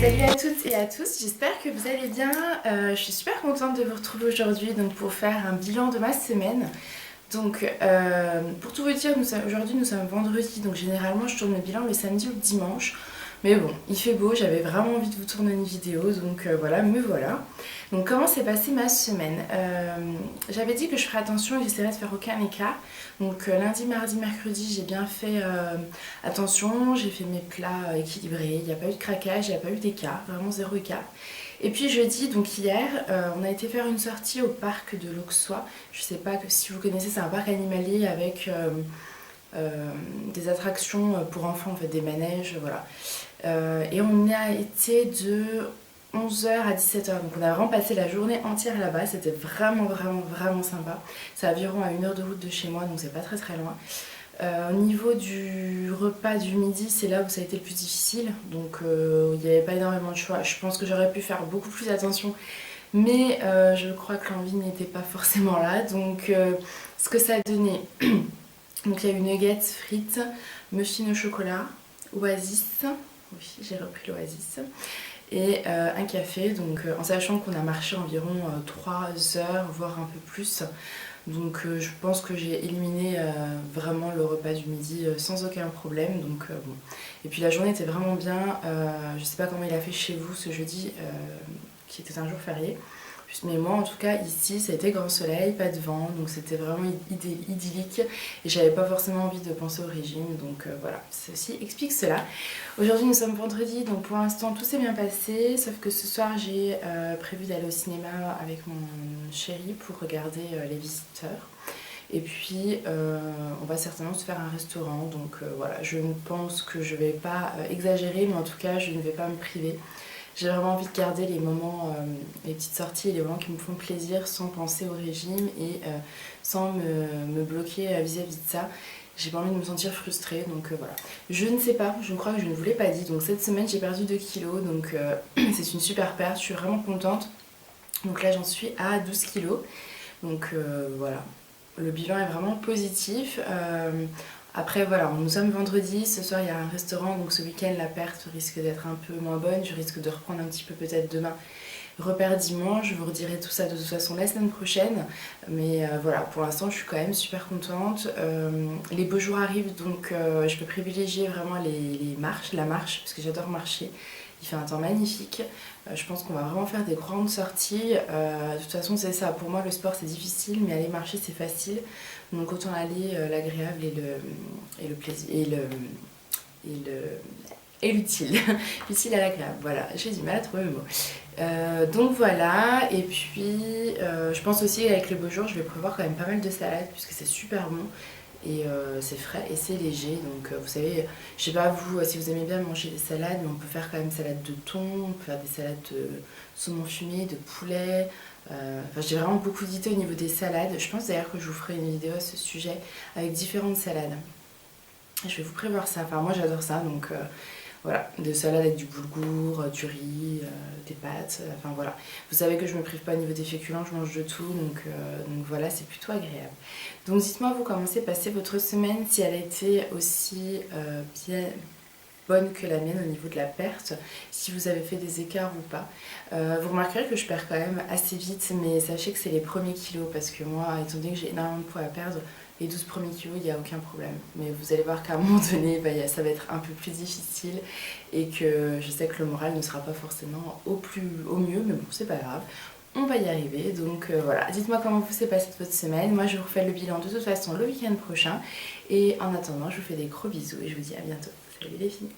Salut à toutes et à tous, j'espère que vous allez bien. Je suis super contente de vous retrouver aujourd'hui pour faire un bilan de ma semaine. Donc pour tout vous dire, aujourd'hui nous sommes vendredi, donc généralement je tourne le bilan le samedi ou le dimanche. Mais bon, il fait beau, j'avais vraiment envie de vous tourner une vidéo, donc voilà, me voilà. Donc comment s'est passée ma semaine? J'avais dit que je ferais attention et que j'essaierais de faire aucun écart. Donc lundi, mardi, mercredi, j'ai bien fait attention, j'ai fait mes plats équilibrés, il n'y a pas eu de craquage, il n'y a pas eu d'écart, vraiment zéro écart. Et puis jeudi, donc hier, on a été faire une sortie au parc de l'Auxois. Je sais pas si vous connaissez, c'est un parc animalier avec des attractions pour enfants, en fait, des manèges, voilà. Et on y a été de 11h à 17h, donc on a vraiment passé la journée entière là-bas, c'était vraiment sympa. C'est environ à 1 heure de route de chez moi, donc c'est pas très loin. Au niveau du repas du midi, c'est là où ça a été le plus difficile, donc il n'y avait pas énormément de choix. Je pense que j'aurais pu faire beaucoup plus attention, mais je crois que l'envie n'était pas forcément là, donc ce que ça a donné, donc il y a eu nuggets, frites, muffins au chocolat, oasis, oui j'ai repris l'oasis, et un café, donc en sachant qu'on a marché environ 3 heures, voire un peu plus. Donc je pense que j'ai éliminé vraiment le repas du midi sans aucun problème. Donc bon. Et puis la journée était vraiment bien. Je sais pas comment il a fait chez vous ce jeudi, qui était un jour férié. Mais moi en tout cas ici ça a été grand soleil, pas de vent, donc c'était vraiment idyllique et j'avais pas forcément envie de penser au régime, donc voilà, ceci explique cela. Aujourd'hui nous sommes vendredi, donc pour l'instant tout s'est bien passé, sauf que ce soir j'ai prévu d'aller au cinéma avec mon chéri pour regarder Les Visiteurs. Et puis on va certainement se faire un restaurant, donc voilà, je pense que je vais pas exagérer, mais en tout cas je ne vais pas me priver. J'ai vraiment envie de garder les moments, les petites sorties et les moments qui me font plaisir sans penser au régime et sans me bloquer vis-à-vis de ça. J'ai pas envie de me sentir frustrée, donc voilà. Je ne sais pas, je crois que je ne vous l'ai pas dit, donc cette semaine j'ai perdu 2 kilos, donc c'est une super perte, je suis vraiment contente. Donc là j'en suis à 12 kilos, donc voilà. Le bilan est vraiment positif. Après voilà, nous sommes vendredi, ce soir il y a un restaurant, donc ce week-end la perte risque d'être un peu moins bonne, je risque de reprendre un petit peu peut-être demain. Repère dimanche, je vous redirai tout ça de toute façon la semaine prochaine, mais voilà, pour l'instant je suis quand même super contente. Les beaux jours arrivent, donc je peux privilégier vraiment la marche, parce que j'adore marcher. Il fait un temps magnifique, je pense qu'on va vraiment faire des grandes sorties. De toute façon c'est ça, pour moi le sport c'est difficile, mais aller marcher c'est facile. Donc autant aller l'agréable et le plaisir et l'utile. L'utile à l'agréable, voilà, j'ai du mal à trouver le mot. Donc voilà, et puis je pense aussi qu'avec les beaux jours je vais prévoir quand même pas mal de salades puisque c'est super bon. Et c'est frais et c'est léger, donc vous savez, je sais pas vous si vous aimez bien manger des salades, mais on peut faire quand même salade de thon, on peut faire des salades de saumon fumé, de poulet. Enfin, j'ai vraiment beaucoup d'idées au niveau des salades. Je pense d'ailleurs que je vous ferai une vidéo à ce sujet avec différentes salades. Je vais vous prévoir ça, enfin moi j'adore ça, donc voilà, des salades avec du boulgour, du riz, des pâtes, enfin voilà. Vous savez que je me prive pas au niveau des féculents, je mange de tout, donc voilà, c'est plutôt agréable. Donc dites-moi vous comment s'est passée votre semaine, si elle a été aussi bien bonne que la mienne au niveau de la perte, si vous avez fait des écarts ou pas. Vous remarquerez que je perds quand même assez vite, mais sachez que c'est les premiers kilos, parce que moi, étant donné que j'ai énormément de poids à perdre, les 12 premiers kilos, il n'y a aucun problème. Mais vous allez voir qu'à un moment donné, ça va être un peu plus difficile et que je sais que le moral ne sera pas forcément au mieux, mais bon, c'est pas grave. On va y arriver, donc voilà. Dites-moi comment vous s'est passée votre semaine. Moi, je vous refais le bilan de toute façon le week-end prochain. Et en attendant, je vous fais des gros bisous et je vous dis à bientôt. Salut les filles.